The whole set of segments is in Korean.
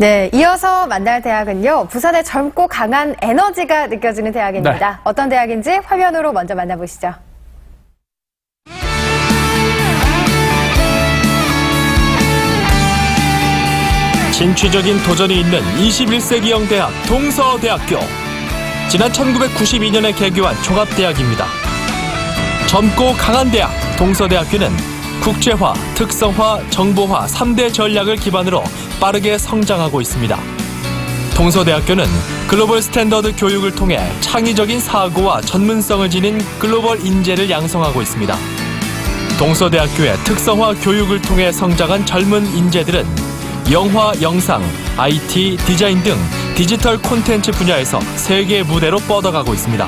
네, 이어서 만날 대학은요, 부산의 젊고 강한 에너지가 느껴지는 대학입니다. 네. 어떤 대학인지 화면으로 먼저 만나보시죠. 진취적인 도전이 있는 21세기형 대학 동서대학교. 지난 1992년에 개교한 종합대학입니다. 젊고 강한 대학 동서대학교는 국제화, 특성화, 정보화 3대 전략을 기반으로 빠르게 성장하고 있습니다. 동서대학교는 글로벌 스탠더드 교육을 통해 창의적인 사고와 전문성을 지닌 글로벌 인재를 양성하고 있습니다. 동서대학교의 특성화 교육을 통해 성장한 젊은 인재들은 영화, 영상, IT, 디자인 등 디지털 콘텐츠 분야에서 세계 무대로 뻗어가고 있습니다.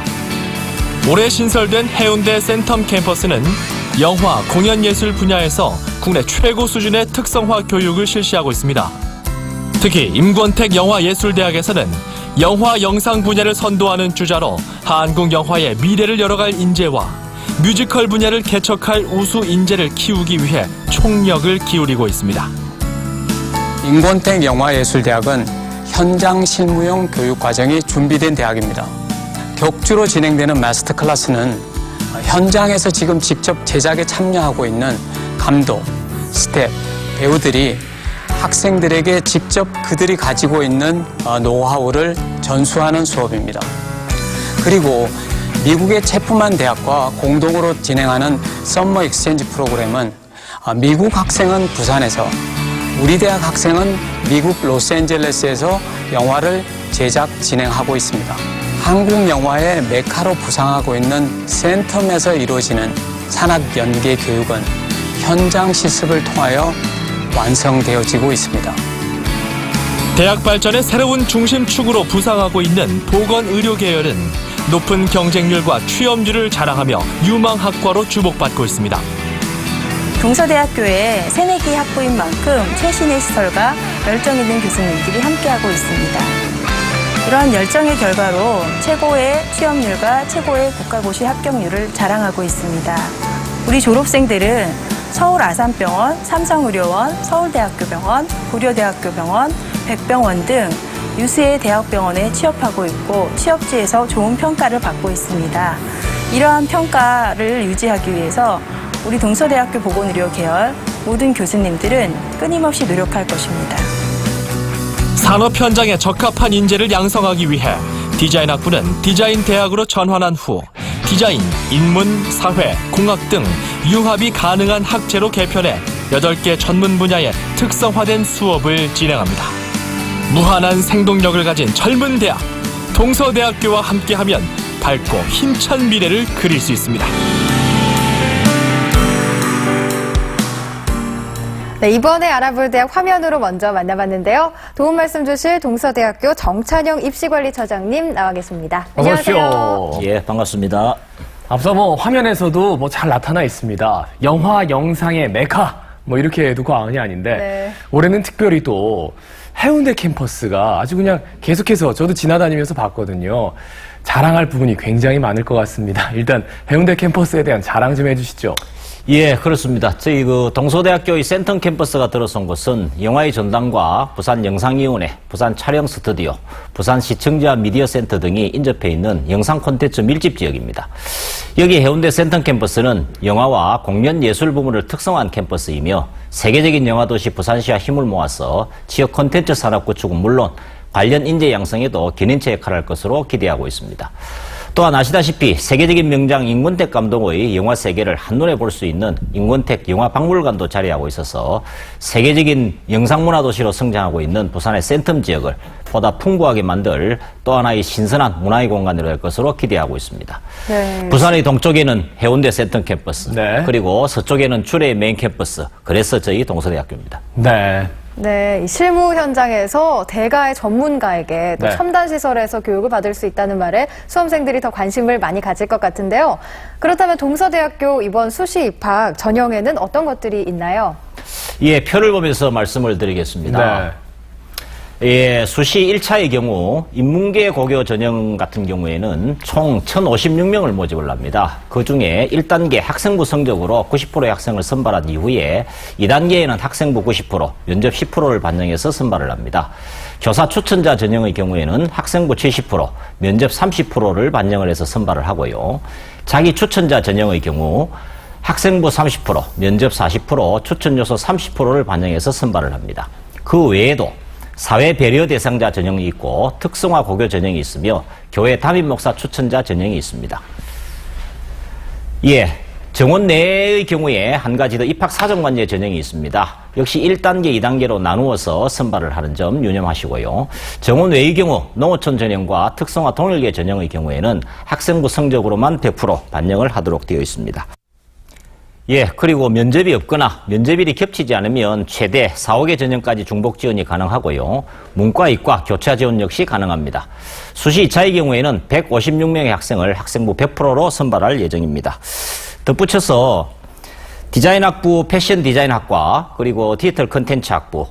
올해 신설된 해운대 센텀 캠퍼스는 영화, 공연예술 분야에서 국내 최고 수준의 특성화 교육을 실시하고 있습니다. 특히 임권택 영화예술대학에서는 영화, 영상 분야를 선도하는 주자로 한국 영화의 미래를 열어갈 인재와 뮤지컬 분야를 개척할 우수 인재를 키우기 위해 총력을 기울이고 있습니다. 임권택 영화예술대학은 현장 실무용 교육 과정이 준비된 대학입니다. 격주로 진행되는 마스터 클래스는 현장에서 지금 직접 제작에 참여하고 있는 감독, 스텝, 배우들이 학생들에게 직접 그들이 가지고 있는 노하우를 전수하는 수업입니다. 그리고 미국의 체프만 대학과 공동으로 진행하는 썸머 익스체인지 프로그램은 미국 학생은 부산에서, 우리 대학 학생은 미국 로스앤젤레스에서 영화를 제작 진행하고 있습니다. 한국 영화의 메카로 부상하고 있는 센텀에서 이루어지는 산학 연계 교육은 현장 실습을 통하여 완성되어지고 있습니다. 대학 발전의 새로운 중심축으로 부상하고 있는 보건의료 계열은 높은 경쟁률과 취업률을 자랑하며 유망학과로 주목받고 있습니다. 동서대학교에 새내기 학부인 만큼 최신의 시설과 열정 있는 교수님들이 함께하고 있습니다. 이러한 열정의 결과로 최고의 취업률과 최고의 국가고시 합격률을 자랑하고 있습니다. 우리 졸업생들은 서울 아산병원, 삼성의료원, 서울대학교병원, 고려대학교병원, 백병원 등 유수의 대학병원에 취업하고 있고 취업지에서 좋은 평가를 받고 있습니다. 이러한 평가를 유지하기 위해서 우리 동서대학교 보건의료 계열 모든 교수님들은 끊임없이 노력할 것입니다. 산업 현장에 적합한 인재를 양성하기 위해 디자인학부는 디자인 대학으로 전환한 후 디자인, 인문, 사회, 공학 등 융합이 가능한 학제로 개편해 8개 전문 분야의 특성화된 수업을 진행합니다. 무한한 생동력을 가진 젊은 대학, 동서대학교와 함께하면 밝고 힘찬 미래를 그릴 수 있습니다. 네, 이번에 알아볼 대학 화면으로 먼저 만나봤는데요. 도움 말씀 주실 동서대학교 정찬영 입시관리처장님 나와 계십니다. 안녕하세요. 예, 반갑습니다. 앞서 화면에서도 잘 나타나 있습니다. 영화, 영상의 메카 이렇게 해도 과언이 아닌데 네. 올해는 특별히 또 해운대 캠퍼스가 아주 그냥 계속해서 저도 지나다니면서 봤거든요. 자랑할 부분이 굉장히 많을 것 같습니다. 일단 해운대 캠퍼스에 대한 자랑 좀 해주시죠. 예, 그렇습니다. 저희 동서대학교의 센텀 캠퍼스가 들어선 곳은 영화의 전당과 부산 영상위원회, 부산 촬영 스튜디오, 부산 시청자 미디어 센터 등이 인접해 있는 영상 콘텐츠 밀집 지역입니다. 여기 해운대 센텀 캠퍼스는 영화와 공연 예술 부문을 특성화한 캠퍼스이며 세계적인 영화 도시 부산시와 힘을 모아서 지역 콘텐츠 산업 구축은 물론 관련 인재 양성에도 견인차 역할을 할 것으로 기대하고 있습니다. 또한 아시다시피 세계적인 명장 임권택 감독의 영화 세계를 한눈에 볼 수 있는 임권택 영화박물관도 자리하고 있어서 세계적인 영상문화 도시로 성장하고 있는 부산의 센텀 지역을 보다 풍부하게 만들 또 하나의 신선한 문화의 공간으로 될 것으로 기대하고 있습니다. 네. 부산의 동쪽에는 해운대 센텀 캠퍼스, 네. 그리고 서쪽에는 주례 메인 캠퍼스, 그래서 저희 동서대학교입니다. 네. 네, 이 실무 현장에서 대가의 전문가에게 또 네. 첨단 시설에서 교육을 받을 수 있다는 말에 수험생들이 더 관심을 많이 가질 것 같은데요. 그렇다면 동서대학교 이번 수시 입학 전형에는 어떤 것들이 있나요? 예, 표를 보면서 말씀을 드리겠습니다. 예, 수시 1차의 경우 인문계 고교 전형 같은 경우에는 총 1,056명을 모집을 합니다. 그중에 1단계 학생부 성적으로 90%의 학생을 선발한 이후에 2단계에는 학생부 90%, 면접 10%를 반영해서 선발을 합니다. 교사 추천자 전형의 경우에는 학생부 70%, 면접 30%를 반영을 해서 선발을 하고요. 자기 추천자 전형의 경우 학생부 30%, 면접 40%, 추천 요소 30%를 반영해서 선발을 합니다. 그 외에도 사회 배려 대상자 전형이 있고 특성화 고교 전형이 있으며 교회 담임 목사 추천자 전형이 있습니다. 예, 정원 내의 경우에 한 가지 더 입학 사정관제 전형이 있습니다. 역시 1단계, 2단계로 나누어서 선발을 하는 점 유념하시고요. 정원 외의 경우 농어촌 전형과 특성화 동일계 전형의 경우에는 학생부 성적으로만 100% 반영을 하도록 되어 있습니다. 예, 그리고 면접이 없거나 면접일이 겹치지 않으면 최대 4, 5개 전형까지 중복 지원이 가능하고요. 문과, 이과, 교차 지원 역시 가능합니다. 수시 2차의 경우에는 156명의 학생을 학생부 100%로 선발할 예정입니다. 덧붙여서 디자인학부 패션 디자인학과, 그리고 디지털 컨텐츠 학부,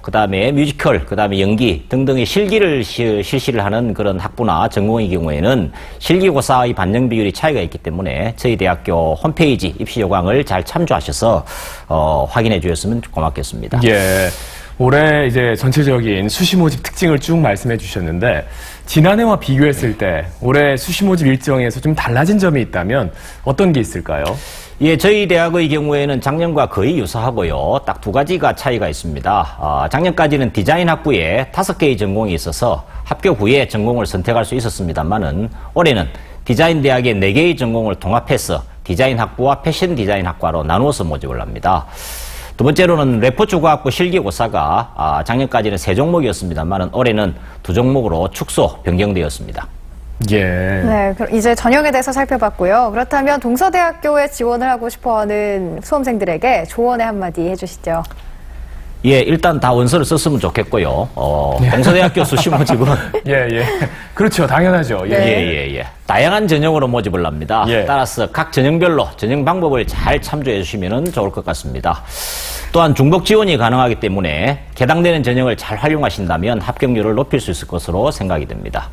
그 다음에 뮤지컬, 그 다음에 연기 등등의 실기를 실시를 하는 그런 학부나 전공의 경우에는 실기고사의 반영 비율이 차이가 있기 때문에 저희 대학교 홈페이지 입시 요강을 잘 참조하셔서 확인해 주셨으면 고맙겠습니다. 예. 올해 이제 전체적인 수시 모집 특징을 쭉 말씀해 주셨는데, 지난해와 비교했을 때 올해 수시 모집 일정에서 좀 달라진 점이 있다면 어떤 게 있을까요? 예, 저희 대학의 경우에는 작년과 거의 유사하고요. 딱 두 가지가 차이가 있습니다. 작년까지는 디자인 학부에 5개의 전공이 있어서 합격 후에 전공을 선택할 수 있었습니다만은 올해는 디자인 대학의 4개의 전공을 통합해서 디자인 학부와 패션 디자인 학과로 나누어서 모집을 합니다. 두 번째로는 레포츠과학부 실기고사가 작년까지는 3종목이었습니다만은 올해는 2종목으로 축소 변경되었습니다. 예. 네, 그럼 이제 전형에 대해서 살펴봤고요. 그렇다면 동서대학교에 지원을 하고 싶어하는 수험생들에게 조언의 한마디 해주시죠. 예, 일단 다 원서를 썼으면 좋겠고요. 동서대학교 수시 모집은 예. 그렇죠. 당연하죠. 예. 예. 다양한 전형으로 모집을 합니다. 예. 따라서 각 전형별로 전형 방법을 잘 참조해 주시면 좋을 것 같습니다. 또한 중복 지원이 가능하기 때문에 개당되는 전형을 잘 활용하신다면 합격률을 높일 수 있을 것으로 생각이 됩니다.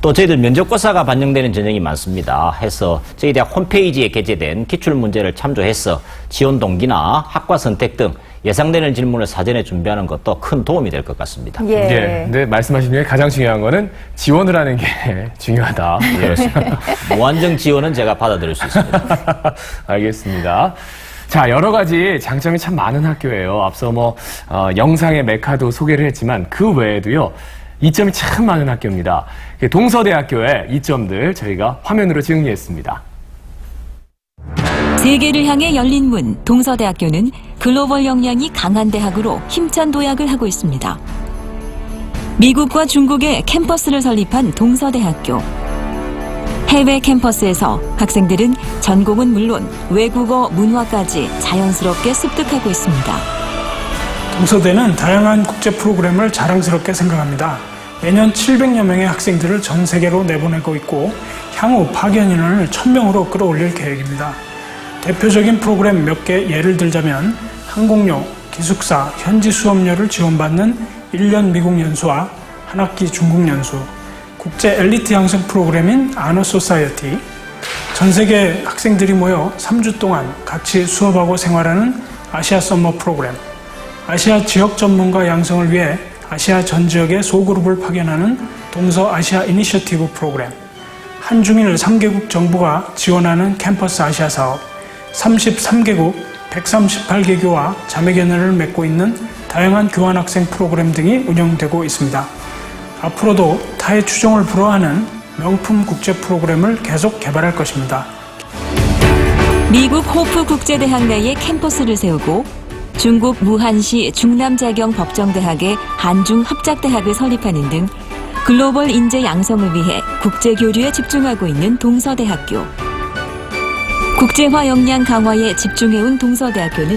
또 저희들 면접고사가 반영되는 전형이 많습니다. 해서 저희 대학 홈페이지에 게재된 기출문제를 참조해서 지원 동기나 학과 선택 등 예상되는 질문을 사전에 준비하는 것도 큰 도움이 될 것 같습니다. 예. 근데 말씀하신 중에 가장 중요한 거는 지원을 하는 게 중요하다. 무한정 지원은 제가 받아들일 수 있습니다. 알겠습니다. 자, 여러 가지 장점이 참 많은 학교예요. 앞서 영상의 메카도 소개를 했지만 그 외에도요, 이점이 참 많은 학교입니다. 동서대학교의 이점들 저희가 화면으로 정리했습니다. 세계를 향해 열린 문, 동서대학교는 글로벌 역량이 강한 대학으로 힘찬 도약을 하고 있습니다. 미국과 중국에 캠퍼스를 설립한 동서대학교. 해외 캠퍼스에서 학생들은 전공은 물론 외국어, 문화까지 자연스럽게 습득하고 있습니다. 동서대는 다양한 국제 프로그램을 자랑스럽게 생각합니다. 매년 700여 명의 학생들을 전 세계로 내보내고 있고 향후 파견인원을 1000명으로 끌어올릴 계획입니다. 대표적인 프로그램 몇 개 예를 들자면 항공료, 기숙사, 현지 수업료를 지원받는 1년 미국 연수와 한 학기 중국 연수, 국제 엘리트 양성 프로그램인 아너 소사이어티, 전 세계 학생들이 모여 3주 동안 같이 수업하고 생활하는 아시아 썸머 프로그램, 아시아 지역 전문가 양성을 위해 아시아 전 지역의 소그룹을 파견하는 동서아시아 이니셔티브 프로그램, 한중일 3개국 정부가 지원하는 캠퍼스 아시아 사업, 33개국 138개 교와 자매견을 맺고 있는 다양한 교환학생 프로그램 등이 운영되고 있습니다. 앞으로도 타의 추종을 불허하는 명품 국제 프로그램을 계속 개발할 것입니다. 미국 호프 국제대학 내에 캠퍼스를 세우고 중국 무한시 중남자경법정대학의 한중합작대학을 설립하는 등 글로벌 인재 양성을 위해 국제교류에 집중하고 있는 동서대학교. 국제화 역량 강화에 집중해온 동서대학교는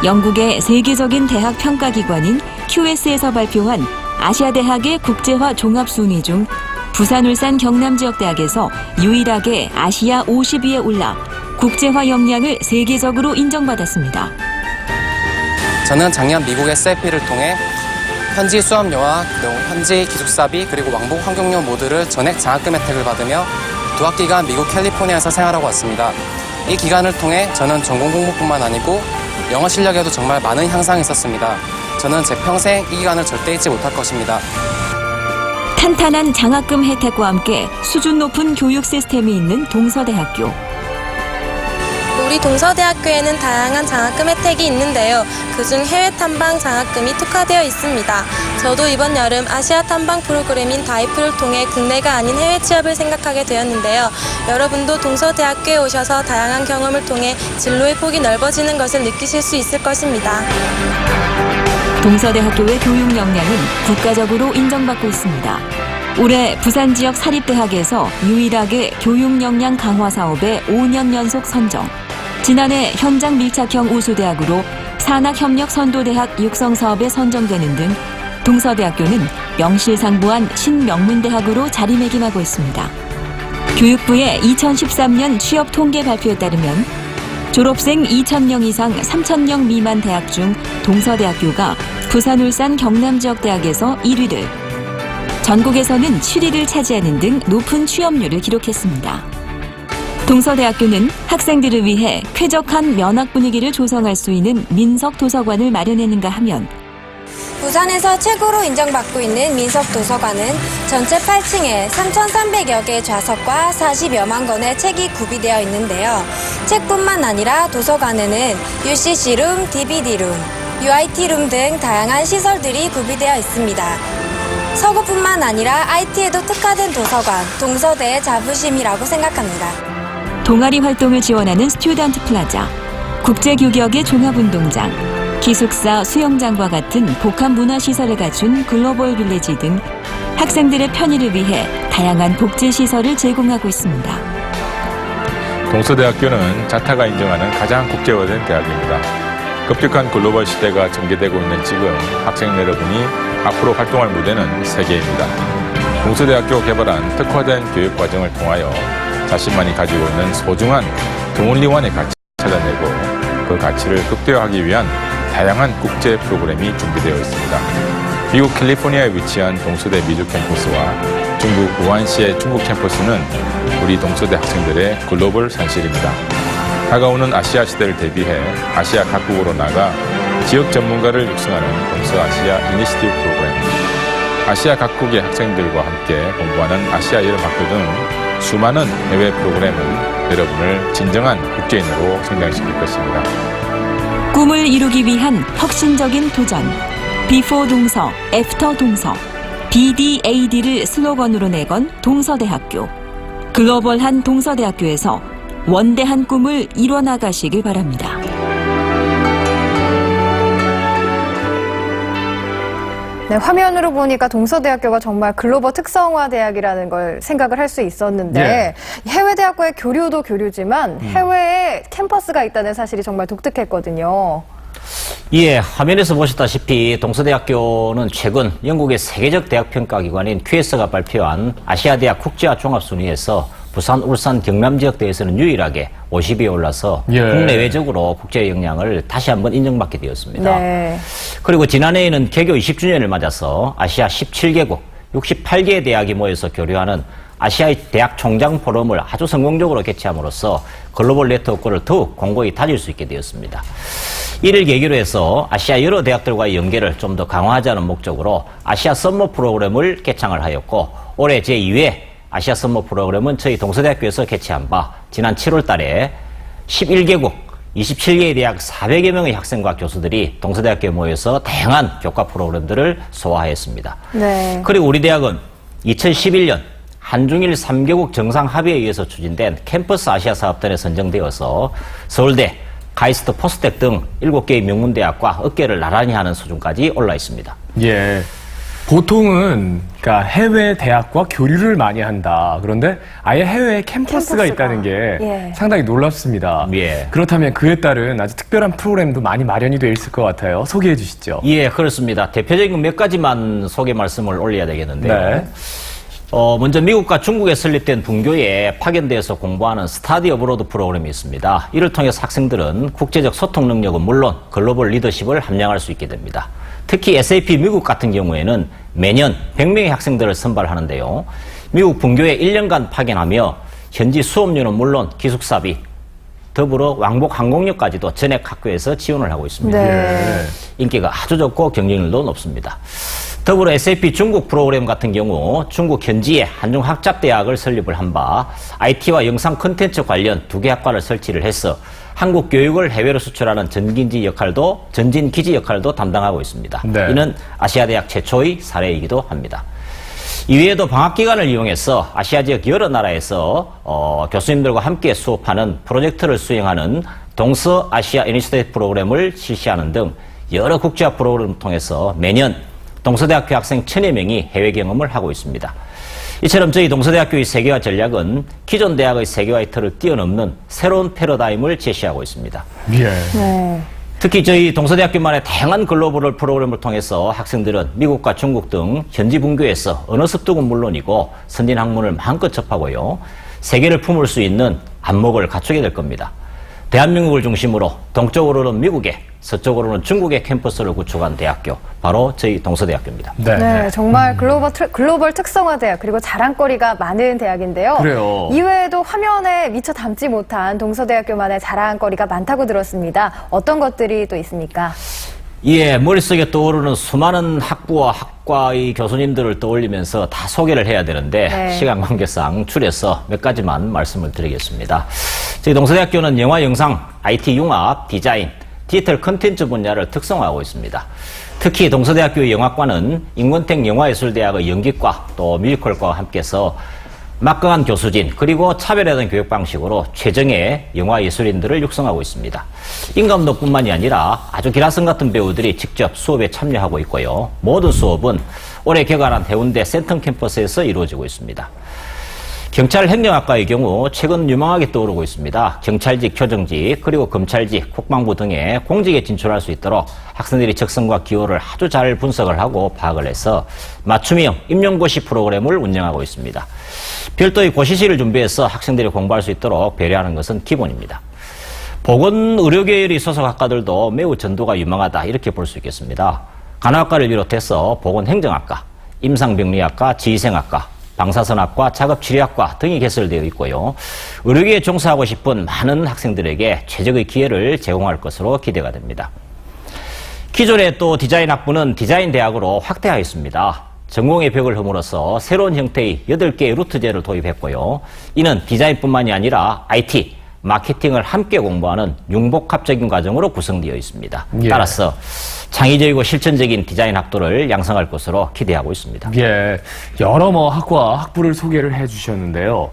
영국의 세계적인 대학 평가기관인 QS에서 발표한 아시아대학의 국제화 종합순위 중 부산, 울산, 경남 지역대학에서 유일하게 아시아 50위에 올라 국제화 역량을 세계적으로 인정받았습니다. 저는 작년 미국의 세피를 통해 현지 수업료와 현지 기숙사비 그리고 왕복 환경료 모두를 전액 장학금 혜택을 받으며 두 학기간 미국 캘리포니아에서 생활하고 왔습니다. 이 기간을 통해 저는 전공 공부뿐만 아니고 영어 실력에도 정말 많은 향상이 있었습니다. 저는 제 평생 이 기간을 절대 잊지 못할 것입니다. 탄탄한 장학금 혜택과 함께 수준 높은 교육 시스템이 있는 동서대학교. 우리 동서대학교에는 다양한 장학금 혜택이 있는데요. 그중 해외 탐방 장학금이 특화되어 있습니다. 저도 이번 여름 아시아 탐방 프로그램인 다이프를 통해 국내가 아닌 해외 취업을 생각하게 되었는데요. 여러분도 동서대학교에 오셔서 다양한 경험을 통해 진로의 폭이 넓어지는 것을 느끼실 수 있을 것입니다. 동서대학교의 교육 역량은 국가적으로 인정받고 있습니다. 올해 부산 지역 사립대학에서 유일하게 교육 역량 강화 사업에 5년 연속 선정. 지난해 현장 밀착형 우수대학으로 산학협력 선도대학 육성 사업에 선정되는 등 동서대학교는 명실상부한 신명문대학으로 자리매김하고 있습니다. 교육부의 2013년 취업 통계 발표에 따르면 졸업생 2,000명 이상 3,000명 미만 대학 중 동서대학교가 부산, 울산, 경남 지역 대학에서 1위를, 전국에서는 7위를 차지하는 등 높은 취업률을 기록했습니다. 동서대학교는 학생들을 위해 쾌적한 면학 분위기를 조성할 수 있는 민석 도서관을 마련했는가 하면 부산에서 최고로 인정받고 있는 민석도서관은 전체 8층에 3,300여 개의 좌석과 40여만 권의 책이 구비되어 있는데요. 책뿐만 아니라 도서관에는 UCC룸, DVD룸, UIT룸 등 다양한 시설들이 구비되어 있습니다. 서구뿐만 아니라 IT에도 특화된 도서관, 동서대의 자부심이라고 생각합니다. 동아리 활동을 지원하는 스튜던트 플라자, 국제규격의 종합운동장, 기숙사, 수영장과 같은 복합 문화시설을 갖춘 글로벌 빌리지 등 학생들의 편의를 위해 다양한 복지시설을 제공하고 있습니다. 동서대학교는 자타가 인정하는 가장 국제화된 대학입니다. 급격한 글로벌 시대가 전개되고 있는 지금 학생 여러분이 앞으로 활동할 무대는 세계입니다. 동서대학교 개발한 특화된 교육과정을 통하여 자신만이 가지고 있는 소중한 동원리원의 가치를 찾아내고 그 가치를 극대화하기 위한 다양한 국제 프로그램이 준비되어 있습니다. 미국 캘리포니아에 위치한 동서대 미주 캠퍼스와 중국 우한시의 중국 캠퍼스는 우리 동서대 학생들의 글로벌 산실입니다. 다가오는 아시아 시대를 대비해 아시아 각국으로 나가 지역 전문가를 육성하는 동서아시아 이니시티브 프로그램, 아시아 각국의 학생들과 함께 공부하는 아시아 여름학교 등 수많은 해외 프로그램은 여러분을 진정한 국제인으로 성장시킬 것입니다. 꿈을 이루기 위한 혁신적인 도전. 비포 동서, 애프터 동서, BDAD를 슬로건으로 내건 동서대학교. 글로벌한 동서대학교에서 원대한 꿈을 이뤄나가시길 바랍니다. 네, 화면으로 보니까 동서대학교가 정말 글로벌 특성화 대학이라는 걸 생각을 할 수 있었는데 해외 대학과의 교류도 교류지만 해외에 캠퍼스가 있다는 사실이 정말 독특했거든요. 예, 화면에서 보셨다시피 동서대학교는 최근 영국의 세계적 대학 평가기관인 QS가 발표한 아시아 대학 국제화 종합순위에서 부산, 울산, 경남 지역대에서는 유일하게 50위에 올라서 국내외적으로 국제 역량을 다시 한번 인정받게 되었습니다. 네. 그리고 지난해에는 개교 20주년을 맞아서 아시아 17개국 68개의 대학이 모여서 교류하는 아시아의 대학 총장 포럼을 아주 성공적으로 개최함으로써 글로벌 네트워크를 더욱 공고히 다질 수 있게 되었습니다. 이를 계기로 해서 아시아 여러 대학들과의 연계를 좀 더 강화하자는 목적으로 아시아 썸머 프로그램을 개창을 하였고 올해 제2회 아시아 썸머 프로그램은 저희 동서대학교에서 개최한 바 지난 7월 달에 11개국 27개의 대학 400여 명의 학생과 교수들이 동서대학교에 모여서 다양한 교과 프로그램들을 소화하였습니다. 네. 그리고 우리 대학은 2011년 한중일 3개국 정상합의에 의해서 추진된 캠퍼스 아시아 사업단에 선정되어서 서울대, 카이스트, 포스텍 등 7개의 명문대학과 어깨를 나란히 하는 수준까지 올라 있습니다. 예. 보통은 그러니까 해외 대학과 교류를 많이 한다. 그런데 아예 해외에 캠퍼스가 있다는 게 상당히 놀랍습니다. 예. 그렇다면 그에 따른 아주 특별한 프로그램도 많이 마련이 되어 있을 것 같아요. 소개해 주시죠. 예, 그렇습니다. 대표적인 몇 가지만 소개 말씀을 올려야 되겠는데요. 네. 먼저 미국과 중국에 설립된 분교에 파견되어서 공부하는 스타디 어브로드 프로그램이 있습니다. 이를 통해서 학생들은 국제적 소통 능력은 물론 글로벌 리더십을 함양할 수 있게 됩니다. 특히 SAP 미국 같은 경우에는 매년 100명의 학생들을 선발하는데요. 미국 분교에 1년간 파견하며 현지 수업료는 물론 기숙사비, 더불어 왕복 항공료까지도 전액 학교에서 지원을 하고 있습니다. 네. 인기가 아주 좋고 경쟁률도 높습니다. 더불어 SAP 중국 프로그램 같은 경우 중국 현지에 한중학잡대학을 설립을 한 바 IT와 영상 콘텐츠 관련 2개 학과를 설치를 해서 한국 교육을 해외로 수출하는 전진기지 역할도 담당하고 있습니다. 네. 이는 아시아 대학 최초의 사례이기도 합니다. 이외에도 방학기간을 이용해서 아시아 지역 여러 나라에서 교수님들과 함께 수업하는 프로젝트를 수행하는 동서아시아 이니셔티브 프로그램을 실시하는 등 여러 국제화 프로그램을 통해서 매년 동서대학교 학생 1000여 명이 해외 경험을 하고 있습니다. 이처럼 저희 동서대학교의 세계화 전략은 기존 대학의 세계화의 틀을 뛰어넘는 새로운 패러다임을 제시하고 있습니다. 예. 네. 특히 저희 동서대학교만의 다양한 글로벌 프로그램을 통해서 학생들은 미국과 중국 등 현지 분교에서 언어 습득은 물론이고 선진 학문을 마음껏 접하고요. 세계를 품을 수 있는 안목을 갖추게 될 겁니다. 대한민국을 중심으로 동쪽으로는 미국의, 서쪽으로는 중국의 캠퍼스를 구축한 대학교, 바로 저희 동서대학교입니다. 네, 정말 글로벌 특성화 대학, 그리고 자랑거리가 많은 대학인데요. 그래요. 이외에도 화면에 미처 담지 못한 동서대학교만의 자랑거리가 많다고 들었습니다. 어떤 것들이 또 있습니까? 예, 머릿속에 떠오르는 수많은 학부와 학과의 교수님들을 떠올리면서 다 소개를 해야 되는데 네. 시간 관계상 줄여서 몇 가지만 말씀을 드리겠습니다. 저희 동서대학교는 영화, 영상, IT 융합, 디자인, 디지털 콘텐츠 분야를 특성화하고 있습니다. 특히 동서대학교의 영화과는 인권택 영화예술대학의 연기과 또 뮤지컬과와 함께해서 막강한 교수진 그리고 차별화된 교육 방식으로 최정예 영화예술인들을 육성하고 있습니다. 임감독뿐만이 아니라 아주 기라성 같은 배우들이 직접 수업에 참여하고 있고요. 모든 수업은 올해 개관한 해운대 센텀 캠퍼스에서 이루어지고 있습니다. 경찰 행정학과의 경우 최근 유망하게 떠오르고 있습니다. 경찰직, 교정직, 그리고 검찰직, 국방부 등의 공직에 진출할 수 있도록 학생들이 적성과 기호를 아주 잘 분석을 하고 파악을 해서 맞춤형 임용고시 프로그램을 운영하고 있습니다. 별도의 고시실을 준비해서 학생들이 공부할 수 있도록 배려하는 것은 기본입니다. 보건의료계열의 소속 학과들도 매우 전도가 유망하다 이렇게 볼 수 있겠습니다. 간호학과를 비롯해서 보건행정학과, 임상병리학과, 지휘생학과, 방사선학과, 작업치료학과 등이 개설되어 있고요. 의료계에 종사하고 싶은 많은 학생들에게 최적의 기회를 제공할 것으로 기대가 됩니다. 기존의 또 디자인학부는 디자인대학으로 확대하였습니다. 전공의 벽을 허물어서 새로운 형태의 8개의 루트제를 도입했고요. 이는 디자인뿐만이 아니라 IT, 마케팅을 함께 공부하는 융복합적인 과정으로 구성되어 있습니다. 예. 따라서 창의적이고 실천적인 디자인 학도를 양성할 것으로 기대하고 있습니다. 예, 여러 학과, 학부를 소개를 해주셨는데요.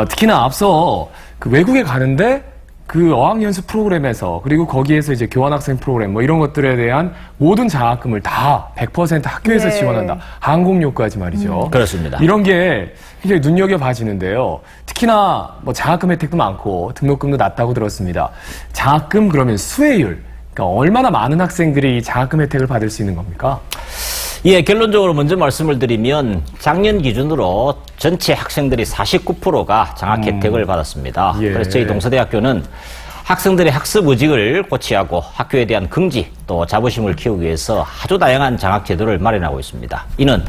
특히나 앞서 그 외국에 가는데 그 어학연수 프로그램에서 그리고 거기에서 이제 교환학생 프로그램 이런 것들에 대한 모든 장학금을 다 100% 학교에서 네. 지원한다. 항공료까지 말이죠. 그렇습니다. 이런 게 굉장히 눈여겨봐지는데요. 특히나 장학금 혜택도 많고 등록금도 낮다고 들었습니다. 장학금 그러면 수혜율, 그러니까 얼마나 많은 학생들이 이 장학금 혜택을 받을 수 있는 겁니까? 예, 결론적으로 먼저 말씀을 드리면 작년 기준으로 전체 학생들이 49%가 장학 혜택을 받았습니다. 예. 그래서 저희 동서대학교는 학생들의 학습 의지를 고취하고 학교에 대한 긍지 또 자부심을 키우기 위해서 아주 다양한 장학 제도를 마련하고 있습니다. 이는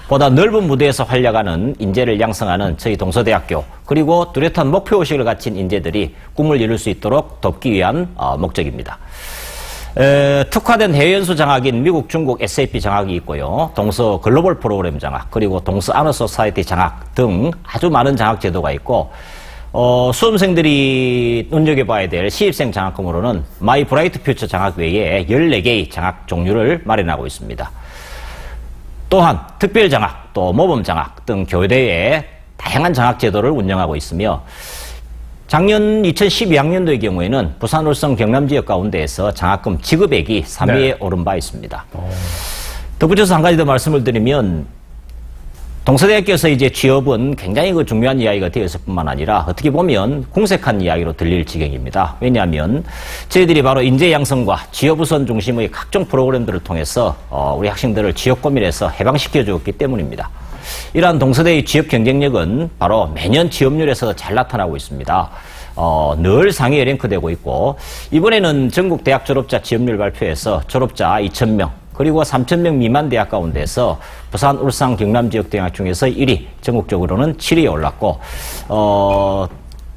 보다 넓은 무대에서 활약하는 인재를 양성하는 저희 동서대학교 그리고 뚜렷한 목표의식을 가진 인재들이 꿈을 이룰 수 있도록 돕기 위한 목적입니다. 특화된 해외연수 장학인 미국, 중국 SAP 장학이 있고요. 동서 글로벌 프로그램 장학, 그리고 동서 아너 소사이티 장학 등 아주 많은 장학 제도가 있고, 수험생들이 눈여겨봐야 될 시입생 장학금으로는 마이 브라이트 퓨처 장학 외에 14개의 장학 종류를 마련하고 있습니다. 또한 특별 장학, 또 모범 장학 등 교대에 다양한 장학 제도를 운영하고 있으며, 작년 2012학년도의 경우에는 부산, 울성, 경남 지역 가운데에서 장학금 지급액이 3위에 네. 오른 바 있습니다. 덧붙여서 한 가지 더 말씀을 드리면 동서대학교에서 이제 취업은 굉장히 중요한 이야기가 되었을 뿐만 아니라 어떻게 보면 궁색한 이야기로 들릴 지경입니다. 왜냐하면 저희들이 바로 인재 양성과 취업 우선 중심의 각종 프로그램들을 통해서 우리 학생들을 취업 고민에서 해방시켜 주었기 때문입니다. 이러한 동서대의 취업 경쟁력은 바로 매년 취업률에서 잘 나타나고 있습니다. 늘 상위에 랭크되고 있고, 이번에는 전국 대학 졸업자 취업률 발표에서 졸업자 2,000명, 그리고 3,000명 미만 대학 가운데서 부산, 울산, 경남 지역 대학 중에서 1위, 전국적으로는 7위에 올랐고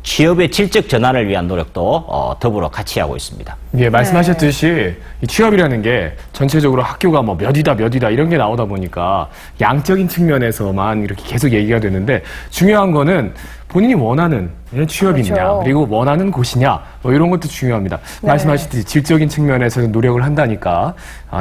취업의 질적 전환을 위한 노력도 더불어 같이 하고 있습니다. 예, 말씀하셨듯이 이 취업이라는 게 전체적으로 학교가 뭐 몇이다 이런 게 나오다 보니까 양적인 측면에서만 이렇게 계속 얘기가 되는데 중요한 거는 본인이 원하는 취업이냐 그렇죠. 그리고 원하는 곳이냐 뭐 이런 것도 중요합니다. 네. 말씀하셨듯이 질적인 측면에서 노력을 한다니까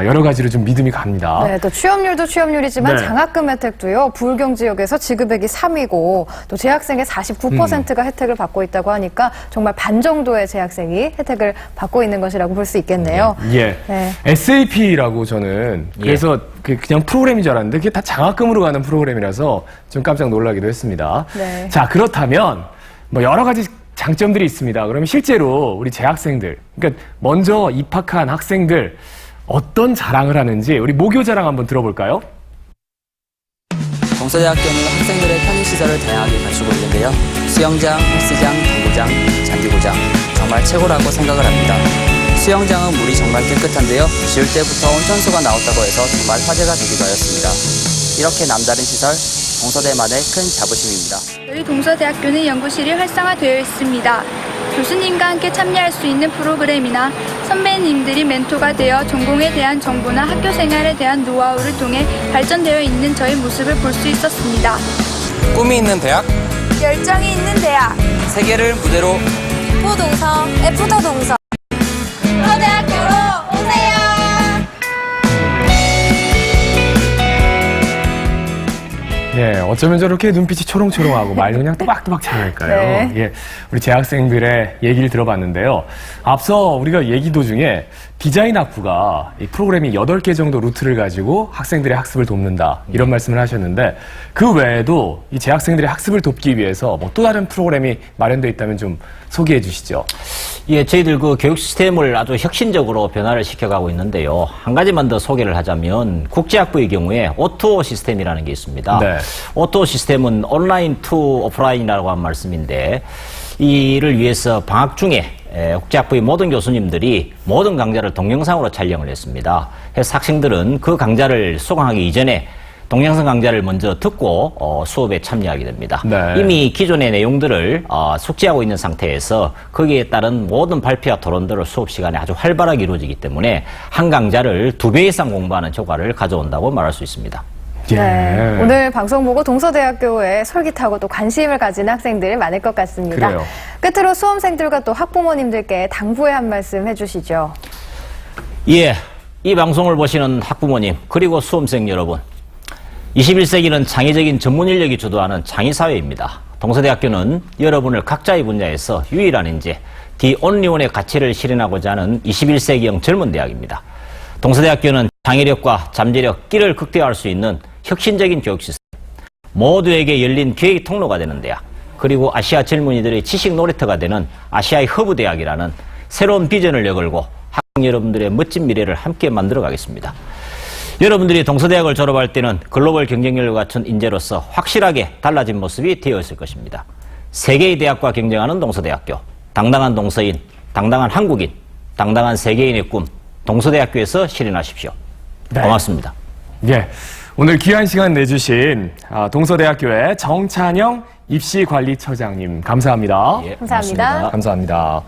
여러 가지로 좀 믿음이 갑니다. 네, 또 취업률도 취업률이지만 네. 장학금 혜택도요. 부울경 지역에서 지급액이 3위고 또 재학생의 49%가 혜택을 받고 있다고 하니까 정말 반 정도의 재학생이 혜택을 받고 있는 것이라고 볼 수 있겠네요. 예. 네. SAP라고 저는 그래서 그냥 프로그램인 줄 알았는데 그게 다 장학금으로 가는 프로그램이라서 좀 깜짝 놀라기도 했습니다. 네. 자, 그렇다면 뭐 여러 가지 장점들이 있습니다. 그러면 실제로 우리 재학생들, 그러니까 먼저 입학한 학생들 어떤 자랑을 하는지 우리 모교 자랑 한번 들어볼까요? 동서대학교는 학생들의 편의시설을 다양하게 갖추고 있는데요. 수영장, 헬스장, 당구장, 잔디구장 정말 최고라고 생각을 합니다. 수영장은 물이 정말 깨끗한데요. 지을 때부터 온천수가 나왔다고 해서 정말 화제가 되기도 하였습니다. 이렇게 남다른 시설, 동서대만의 큰 자부심입니다. 저희 동서대학교는 연구실이 활성화되어 있습니다. 교수님과 함께 참여할 수 있는 프로그램이나 선배님들이 멘토가 되어 전공에 대한 정보나 학교 생활에 대한 노하우를 통해 발전되어 있는 저희 모습을 볼 수 있었습니다. 꿈이 있는 대학, 열정이 있는 대학, 세계를 무대로 F동서, F더 동서. 동서대학교로 오세요. 예, 어쩌면 저렇게 눈빛이 초롱초롱하고 말도 그냥 또박또박 잘할까요? 네. 예, 우리 재학생들의 얘기를 들어봤는데요. 앞서 우리가 얘기 도중에 디자인 학부가 이 프로그램이 8개 정도 루트를 가지고 학생들의 학습을 돕는다. 이런 말씀을 하셨는데 그 외에도 이 재학생들의 학습을 돕기 위해서 뭐 또 다른 프로그램이 마련되어 있다면 좀 소개해 주시죠. 예, 저희들 그 교육 시스템을 아주 혁신적으로 변화를 시켜가고 있는데요. 한 가지만 더 소개를 하자면 국제학부의 경우에 O2O 시스템이라는 게 있습니다. 네. O2O 시스템은 온라인 투 오프라인이라고 한 말씀인데 이를 위해서 방학 중에 국제학부의 모든 교수님들이 모든 강좌를 동영상으로 촬영을 했습니다. 그래서 학생들은 그 강좌를 수강하기 이전에 동영상 강좌를 먼저 듣고 수업에 참여하게 됩니다. 네. 이미 기존의 내용들을 숙지하고 있는 상태에서 거기에 따른 모든 발표와 토론들을 수업 시간에 아주 활발하게 이루어지기 때문에 한 강좌를 2배 이상 공부하는 효과를 가져온다고 말할 수 있습니다. 예. 네, 오늘 방송 보고 동서대학교에 솔깃하고 또 관심을 가지는 학생들이 많을 것 같습니다. 그래요. 끝으로 수험생들과 또 학부모님들께 당부의 한 말씀 해주시죠. 예, 이 방송을 보시는 학부모님 그리고 수험생 여러분, 21세기는 창의적인 전문 인력이 주도하는 창의사회입니다. 동서대학교는 여러분을 각자의 분야에서 유일한 인재, The Only One의 가치를 실현하고자 하는 21세기형 젊은 대학입니다. 동서대학교는 창의력과 잠재력, 끼를 극대화할 수 있는 혁신적인 교육 시스템, 모두에게 열린 기획 통로가 되는 대학, 그리고 아시아 젊은이들의 지식 놀이터가 되는 아시아의 허브 대학이라는 새로운 비전을 내걸고 학생 여러분들의 멋진 미래를 함께 만들어 가겠습니다. 여러분들이 동서대학을 졸업할 때는 글로벌 경쟁력을 갖춘 인재로서 확실하게 달라진 모습이 되어 있을 것입니다. 세계의 대학과 경쟁하는 동서대학교, 당당한 동서인, 당당한 한국인, 당당한 세계인의 꿈, 동서대학교에서 실현하십시오. 네. 고맙습니다. 예, 오늘 귀한 시간 내주신 동서대학교의 정찬영 입시관리처장님 감사합니다. 예, 감사합니다. 고맙습니다. 감사합니다.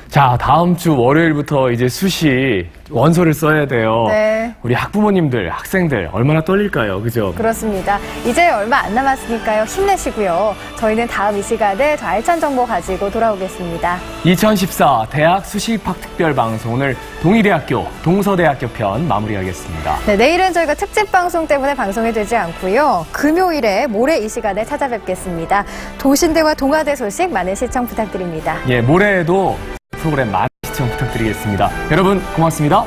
자, 다음 주 월요일부터 이제 수시 원서를 써야 돼요. 네. 우리 학부모님들, 학생들 얼마나 떨릴까요? 그죠? 그렇습니다. 이제 얼마 안 남았으니까요. 힘내시고요. 저희는 다음 이 시간에 더 알찬 정보 가지고 돌아오겠습니다. 2014 대학 수시 입학 특별 방송 오늘 동의대학교, 동서대학교 편 마무리하겠습니다. 네, 내일은 저희가 특집 방송 때문에 방송이 되지 않고요. 금요일에 모레 이 시간에 찾아뵙겠습니다. 도신대와 동아대 소식 많은 시청 부탁드립니다. 예, 모레에도 프로그램 많은 시청 부탁드리겠습니다. 여러분 고맙습니다.